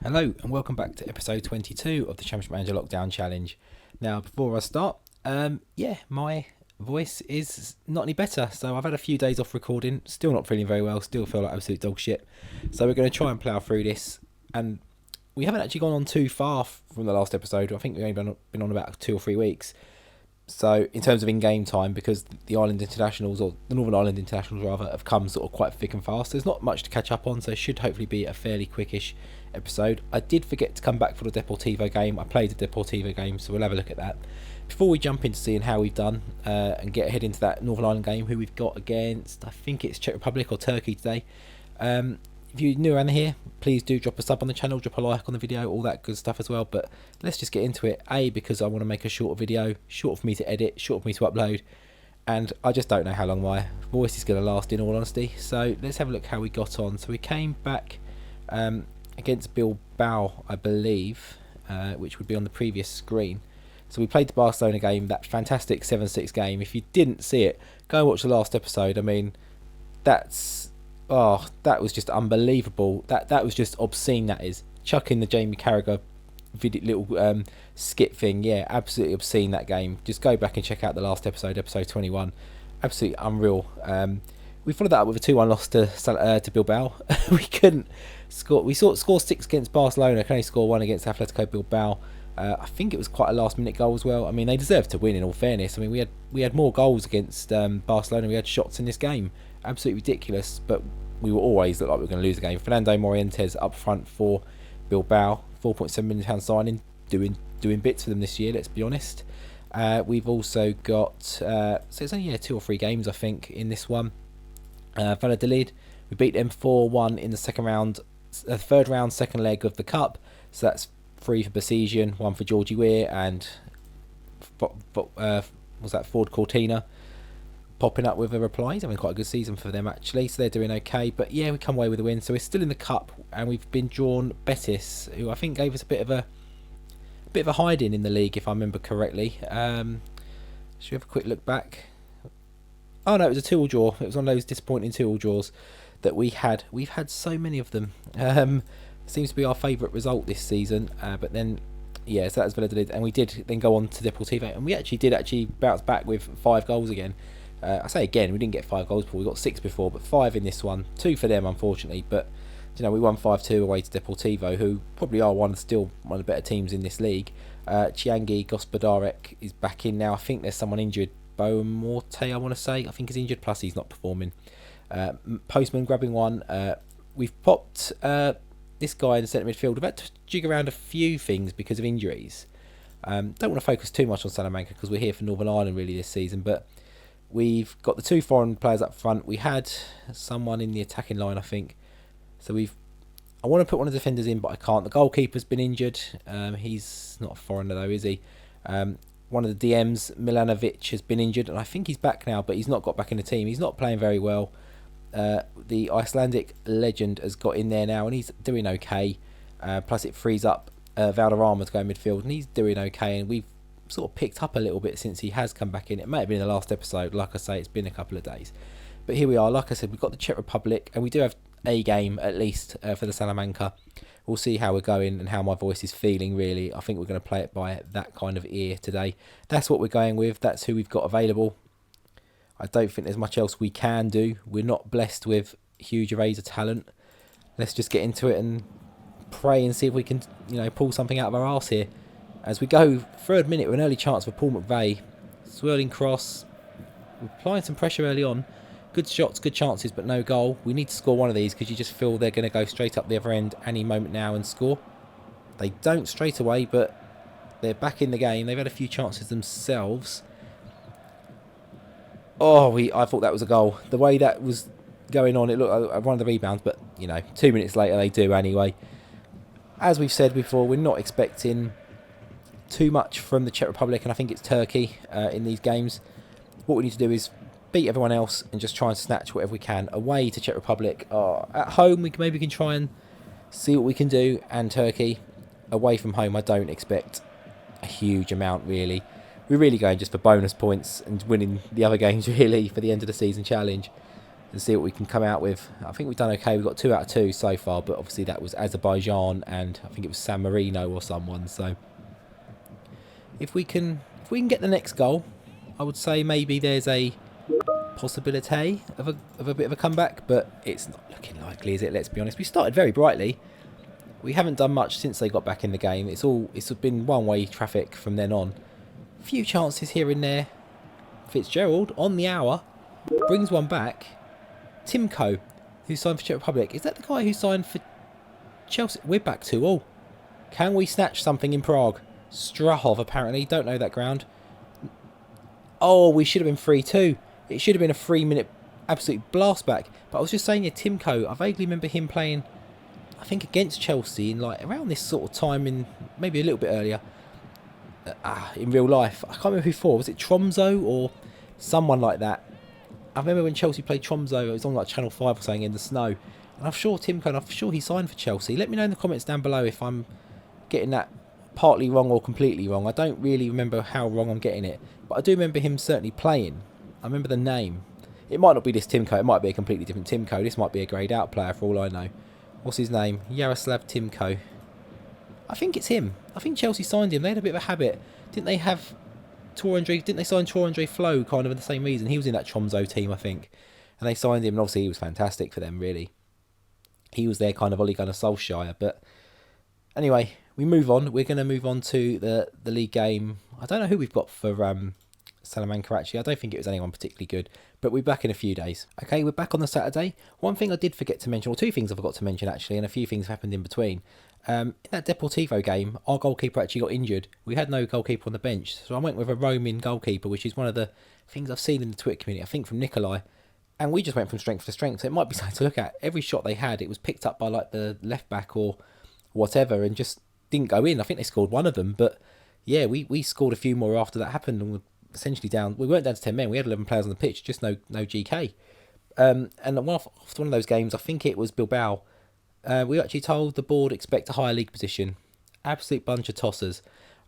Hello and welcome back to episode 22 of the Championship Manager Lockdown Challenge. Now, before I start, my voice is not any better. So I've had a few days off recording, still not feeling very well, still feel like absolute dog shit. So we're going to try and plough through this. And we haven't actually gone on too far from the last episode. I think we've only been on about 2 or 3 weeks. So in terms of in-game time, because the Ireland Internationals, or the Northern Ireland Internationals rather, have come sort of quite thick and fast, there's not much to catch up on, so it should hopefully be a fairly quickish episode. I did forget to come back for the Deportivo game. I played the Deportivo game, so we'll have a look at that. Before we jump into seeing how we've done and get ahead into that Northern Ireland game, who we've got against, I think it's Czech Republic or Turkey today. If you're new around here, please do drop a sub on the channel, drop a like on the video, all that good stuff as well. But let's just get into it. Because I want to make a short video, short for me to edit, short for me to upload. And I just don't know how long my voice is going to last, in all honesty. So let's have a look how we got on. So we came back against Bilbao, I believe, which would be on the previous screen. So we played the Barcelona game, that fantastic 7-6 game. If you didn't see it, go and watch the last episode. I mean, that was just unbelievable. That was just obscene, that is. Chucking the Jamie Carragher little skit thing. Yeah, absolutely obscene, that game. Just go back and check out the last episode 21. Absolutely unreal. We followed that up with a 2-1 loss to Bilbao. We couldn't score. We scored 6 against Barcelona. Can only score 1 against Atletico Bilbao. I think it was quite a last-minute goal as well. I mean, they deserved to win, in all fairness. I mean, we had more goals against Barcelona. We had shots in this game. Absolutely ridiculous, but we were always looked like we were going to lose the game. Fernando Morientes up front for Bilbao, £4.7 million signing, doing bits for them this year, let's be honest. We've also got, so it's only 2 or 3 games, I think, in this one. Valladolid, we beat them 4-1 in the third round, second leg of the Cup. So that's 3 for Basesian, 1 for Georgie Weir, and Ford Cortina popping up with a reply. He's having quite a good season for them, actually, so they're doing okay. But yeah, we come away with a win, so we're still in the Cup, and we've been drawn Betis, who I think gave us a bit of a hiding in the league, if I remember correctly. Should we have a quick look back? Oh no, it was a 2-2 draw. It was one of those disappointing 2-2 draws that we had. We've had so many of them. Seems to be our favourite result this season. But then, yeah, so that was Valladolid, and we did then go on to Deportivo, and we did bounce back with 5 goals again. I say again, we didn't get 5 goals before. We got 6 before, but 5 in this one. 2 for them, unfortunately. But we won 5-2 away to Deportivo, who probably are still one of the better teams in this league. Chiangi Gospodarek is back in now. I think there's someone injured. Beaumorte, I want to say. I think he's injured, plus he's not performing. Postman grabbing one. We've popped this guy in the centre midfield. We've had to jig around a few things because of injuries. Don't want to focus too much on Salamanca because we're here for Northern Ireland really this season, but we've got the 2 foreign players up front. We had someone in the attacking line, I think. So I want to put one of the defenders in, but I can't. The goalkeeper's been injured. He's not a foreigner though, is he? One of the DMs, Milanovic, has been injured, and I think he's back now, but he's not got back in the team. He's not playing very well. The Icelandic legend has got in there now, and he's doing okay. Plus it frees up Valderrama to go midfield, and he's doing okay, and we've sort of picked up a little bit since he has come back in. It may have been in the last episode. Like I say, it's been a couple of days. But here we are. Like I said, we've got the Czech Republic, and we do have a game at least for the Salamanca. We'll see how we're going and how my voice is feeling, really. I think we're going to play it by that kind of ear today. That's what we're going with. That's who we've got available. I don't think there's much else we can do. We're not blessed with huge arrays of talent. Let's just get into it and pray and see if we can, pull something out of our arse here. As we go, 3rd minute, an early chance for Paul McVeigh. Swirling cross. We're applying some pressure early on. Good shots, good chances, but no goal. We need to score one of these because you just feel they're going to go straight up the other end any moment now and score. They don't straight away, but they're back in the game. They've had a few chances themselves. I thought that was a goal. The way that was going on, it looked like one of the rebounds, but, 2 minutes later they do anyway. As we've said before, we're not expecting too much from the Czech Republic, and I think it's Turkey in these games. What we need to do is beat everyone else and just try and snatch whatever we can. Away to Czech Republic. At home, we can try and see what we can do. And Turkey, away from home, I don't expect a huge amount, really. We're really going just for bonus points and winning the other games, really, for the end of the season challenge. and see what we can come out with. I think we've done okay. We've got 2 out of 2 so far, but obviously that was Azerbaijan and I think it was San Marino or someone. So if we can get the next goal, I would say maybe there's a possibility of a bit of a comeback, but it's not looking likely, is it? Let's be honest. We started very brightly. We haven't done much since they got back in the game. It's been one-way traffic from then on. A few chances here and there. Fitzgerald on the hour brings one back. Timko, who signed for Czech Republic. Is that the guy who signed for Chelsea? We're back 2-2. Can we snatch something in Prague? Strahov, apparently. Don't know that ground. Oh, we should have been 3-2. It should have been a 3-minute absolute blast back. But I was just saying, yeah, Timko, I vaguely remember him playing, I think, against Chelsea in like around this sort of time, in maybe a little bit earlier. In real life. I can't remember who for. Was it Tromso or someone like that? I remember when Chelsea played Tromso, it was on like Channel 5 or something in the snow. And I'm sure Timko, and I'm sure he signed for Chelsea. Let me know in the comments down below if I'm getting that partly wrong or completely wrong. I don't really remember how wrong I'm getting it. But I do remember him certainly playing. I remember the name. It might not be this Timko. It might be a completely different Timko. This might be a greyed out player for all I know. What's his name? Yaroslav Timko. I think it's him. I think Chelsea signed him. They had a bit of a habit. Didn't they have didn't they sign Torandre Flo kind of for the same reason? He was in that Tromso team, I think. And they signed him, and obviously he was fantastic for them, really. He was their kind of Ole Gunnar Solskjaer. But anyway, we move on. We're going to move on to the league game. I don't know who we've got for Salamanca, actually. I don't think it was anyone particularly good. But we're back in a few days. Okay, we're back on the Saturday. One thing I did forget to mention, or two things I forgot to mention, actually, and a few things happened in between. In that Deportivo game, our goalkeeper actually got injured. We had no goalkeeper on the bench. So I went with a roaming goalkeeper, which is one of the things I've seen in the Twitter community, I think from Nikolai. And we just went from strength to strength. So it might be something to look at. Every shot they had, it was picked up by like the left back or whatever and just didn't go in. I think they scored one of them. But yeah, we scored a few more after that happened, and we're essentially down. We weren't down to 10 men. We had 11 players on the pitch, just no GK. And after one of those games, I think it was Bilbao, we actually told the board expect a higher league position. Absolute bunch of tossers.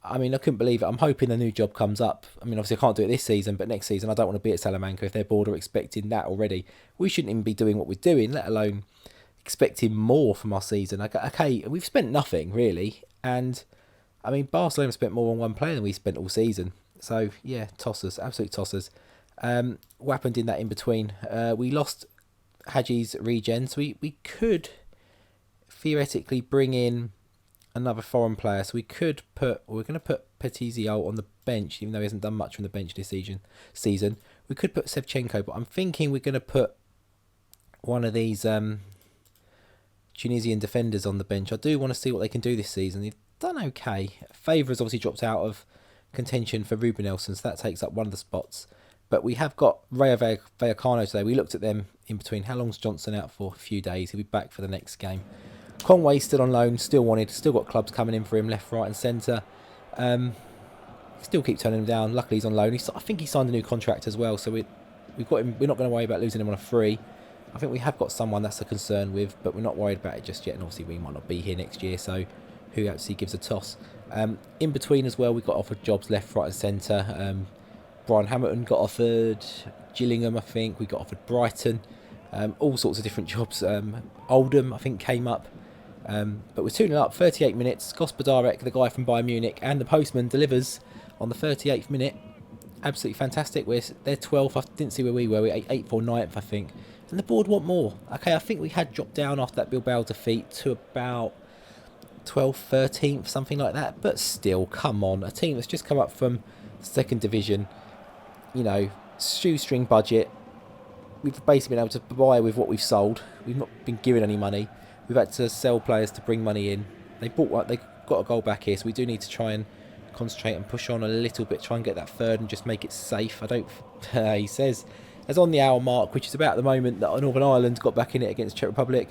I mean, I couldn't believe it. I'm hoping the new job comes up. I mean, obviously I can't do it this season, but next season I don't want to be at Salamanca if their board are expecting that already. We shouldn't even be doing what we're doing, let alone expecting more from our season. Okay, we've spent nothing, really. And, I mean, Barcelona spent more on one player than we spent all season. So, yeah, tossers, absolute tossers. What happened in that in between? We lost Hadji's regen, so we could theoretically bring in another foreign player. So we're going to put Petizio on the bench, even though he hasn't done much from the bench this season. We could put Sevchenko, but I'm thinking we're going to put one of these Tunisian defenders on the bench. I do want to see what they can do this season. They've done okay. Favour has obviously dropped out of contention for Ruben Nelson, so that takes up one of the spots. But we have got Rayo Vallecano today. We looked at them in between. How long's Johnson out for? A few days. He'll be back for the next game. Conway's still on loan, still wanted, still got clubs coming in for him left, right and centre. Still keep turning him down. Luckily he's on loan. I think he signed a new contract as well, so we've got him. We're not going to worry about losing him on a free. I think we have got someone that's a concern with, but we're not worried about it just yet. And obviously we might not be here next year, so who actually gives a toss? In between as well, we got offered jobs left, right and centre. Brian Hamilton got offered Gillingham, I think. We got offered Brighton. All sorts of different jobs. Oldham, I think, came up. But we're 2-0 up, 38 minutes. Gospodarek, the guy from Bayern Munich, and the postman delivers on the 38th minute. Absolutely fantastic. They're 12th. I didn't see where we were. We're 8th or 9th, I think. And the board want more. Okay, I think we had dropped down after that Bilbao defeat to about 12th, 13th, something like that. But still, come on. A team that's just come up from second division. You know, shoestring budget. We've basically been able to buy with what we've sold. We've not been given any money. We've had to sell players to bring money in. They got a goal back here, so we do need to try and concentrate and push on a little bit, try and get that third and just make it safe. He says, as on the hour mark, which is about the moment that Northern Ireland got back in it against Czech Republic,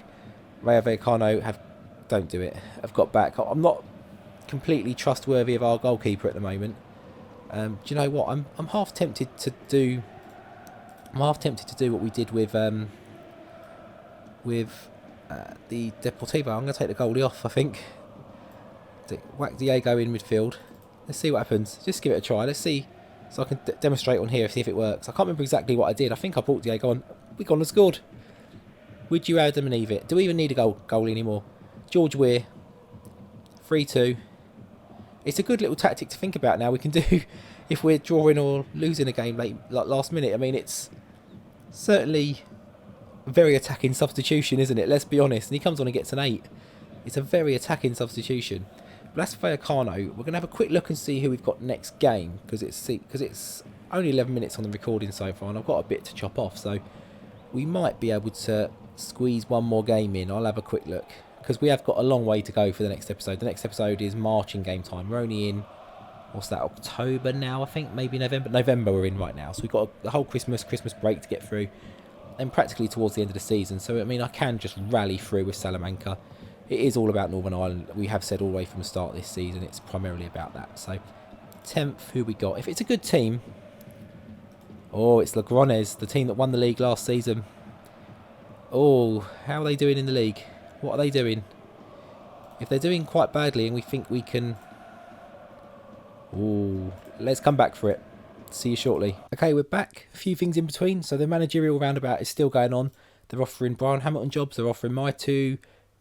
Rayo Vallecano have got back. I'm not completely trustworthy of our goalkeeper at the moment. Do you know what? I'm half tempted to do. I'm half tempted to do what we did with the Deportivo. I'm going to take the goalie off, I think. Whack Diego in midfield. Let's see what happens. Just give it a try. Let's see So I can demonstrate on here, see if it works. I can't remember exactly what I did. I think I brought Diego on. We gone and scored. Would you Adam and Eve it? Do we even need a goal anymore? George Weir. 3-2. It's a good little tactic to think about now. We can do if we're drawing or losing a game late, like last minute. I mean, it's certainly a very attacking substitution, isn't it? Let's be honest. And he comes on and gets an 8. It's a very attacking substitution. But that's Vallecano. We're going to have a quick look and see who we've got next game, because it's only 11 minutes on the recording so far, and I've got a bit to chop off. So we might be able to squeeze one more game in. I'll have a quick look, because we have got a long way to go for the next episode. The next episode is March in game time. We're only in, what's that, October now, I think? Maybe November. November we're in right now. So we've got the whole Christmas break to get through, and practically towards the end of the season. So, I mean, I can just rally through with Salamanca. It is all about Northern Ireland. We have said all the way from the start of this season, it's primarily about that. So, 10th, who we got? If it's a good team... Oh, it's Logrones, the team that won the league last season. Oh, how are they doing in the league? What are they doing? If they're doing quite badly and we think we can... Oh, let's come back for it. See you shortly. Okay, we're back. A few things in between. So the managerial roundabout is still going on. They're offering Brian Hamilton jobs. They're offering my 2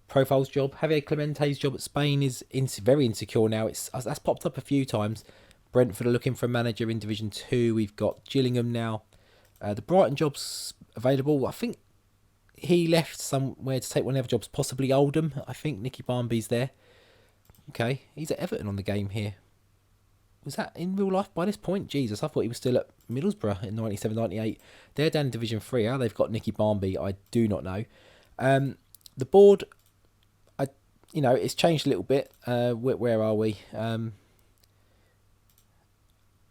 profiles job. Javier Clemente's job at Spain is very insecure now. That's popped up a few times. Brentford are looking for a manager in Division 2. We've got Gillingham now. The Brighton job's available. I think he left somewhere to take one of the other jobs, possibly Oldham. I think Nicky Barmby's there. Okay, he's at Everton on the game here. Was that in real life by this point? Jesus, I thought he was still at Middlesbrough in 97-98. They're down in Division 3. How they've got Nicky Barmby, I do not know. The board, it's changed a little bit. Where are we?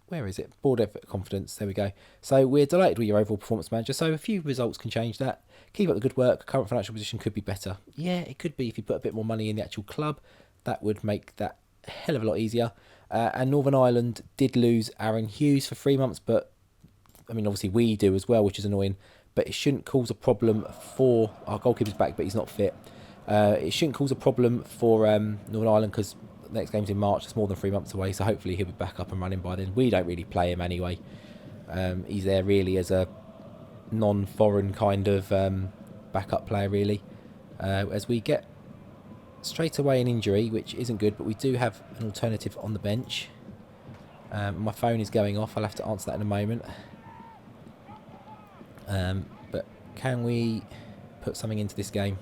Where is it? Board effort confidence. There we go. So we're delighted with your overall performance, manager. So a few results can change that. Keep up the good work. Current financial position could be better. Yeah, it could be if you put a bit more money in the actual club. That would make that a hell of a lot easier. And Northern Ireland did lose Aaron Hughes for 3 months, but I mean, obviously we do as well, which is annoying. But it shouldn't cause a problem for our goalkeeper's back, but he's not fit. It shouldn't cause a problem for Northern Ireland because next game's in March. It's more than 3 months away, so hopefully he'll be back up and running by then. We don't really play him anyway. He's there really as a non-foreign kind of backup player, really. As we get straight away an injury, which isn't good, but we do have an alternative on the bench. My phone is going off. I'll have to answer that in a moment. But can we put something into this game?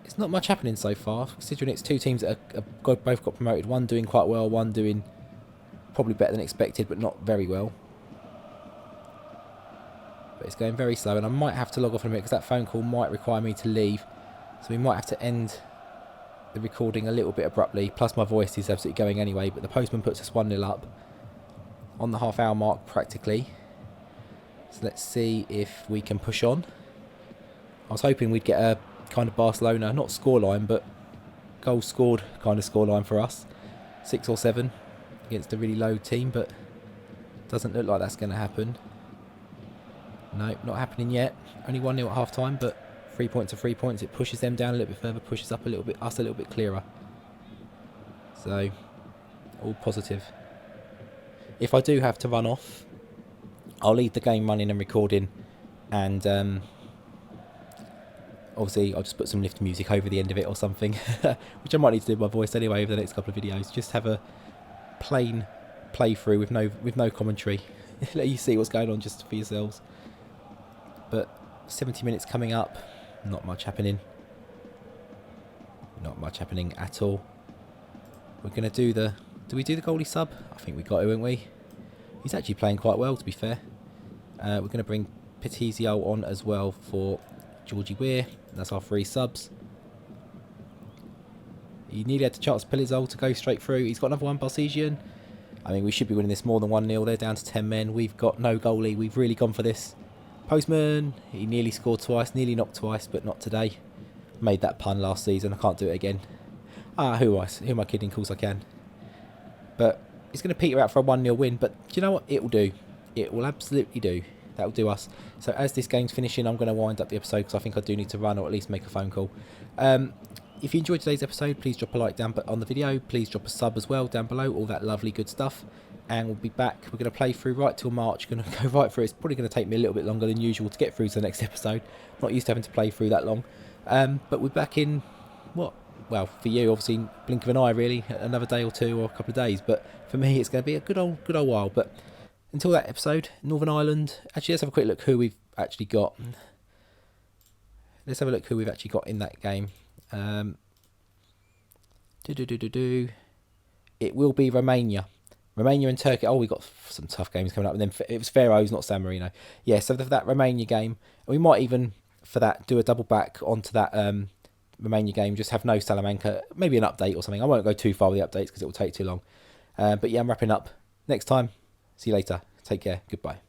It's not much happening so far, considering it's 2 teams that both got promoted. One doing quite well, one doing probably better than expected, but not very well. But it's going very slow, and I might have to log off in a minute because that phone call might require me to leave. So we might have to end the recording a little bit abruptly. Plus my voice is absolutely going anyway, but the postman puts us 1-0 up on the half-hour mark practically. So let's see if we can push on. I was hoping we'd get a kind of Barcelona, not scoreline, but goals scored kind of scoreline for us. 6 or 7 against a really low team, but doesn't look like that's going to happen. No, not happening yet. Only 1-0 at half time, but 3 points are 3 points. It pushes them down a little bit further, pushes up a little bit, us a little bit clearer. So, all positive. If I do have to run off, I'll leave the game running and recording, and obviously I'll just put some lift music over the end of it or something, which I might need to do with my voice anyway over the next couple of videos. Just have a plain playthrough with no commentary. Let you see what's going on just for yourselves. But 70 minutes coming up, not much happening. Not much happening at all. We're going to do the... Do we do the goalie sub? I think we got to, won't we? He's actually playing quite well, to be fair. We're going to bring Petizio on as well for Georgie Weir. That's our 3 subs. He nearly had the chance to Pelizol to go straight through. He's got another one, Balsesian. I mean, we should be winning this more than 1-0. They're down to 10 men. We've got no goalie. We've really gone for this. Postman, he nearly scored twice, nearly knocked twice, but not today. Made that pun last season. I can't do it again. Who am I kidding? Of course I can. But it's going to peter out for a 1-0 win. But do you know what? It will do. It will absolutely do. That will do us. So as this game's finishing, I'm going to wind up the episode because I think I do need to run or at least make a phone call. If you enjoyed today's episode, please drop a like down on the video. Please drop a sub as well down below. All that lovely good stuff. and we'll be back. We're going to play through right till March. Going to go right through. It's probably going to take me a little bit longer than usual to get through to the next episode. Not used to having to play through that long. But we're back in, what? Well, for you, obviously, blink of an eye, really. Another day or two or a couple of days. But for me, it's going to be a good old while. But until that episode, Northern Ireland. Actually, let's have a quick look who we've actually got. Let's have a look who we've actually got in that game. It will be Romania. Romania and Turkey. Oh, we got some tough games coming up. And then it was Faroes, not San Marino. Yeah, so for that Romania game, we might even, for that, do a double back onto that Romania game. Just have no Salamanca. Maybe an update or something. I won't go too far with the updates because it will take too long. But yeah, I'm wrapping up. Next time. See you later. Take care. Goodbye.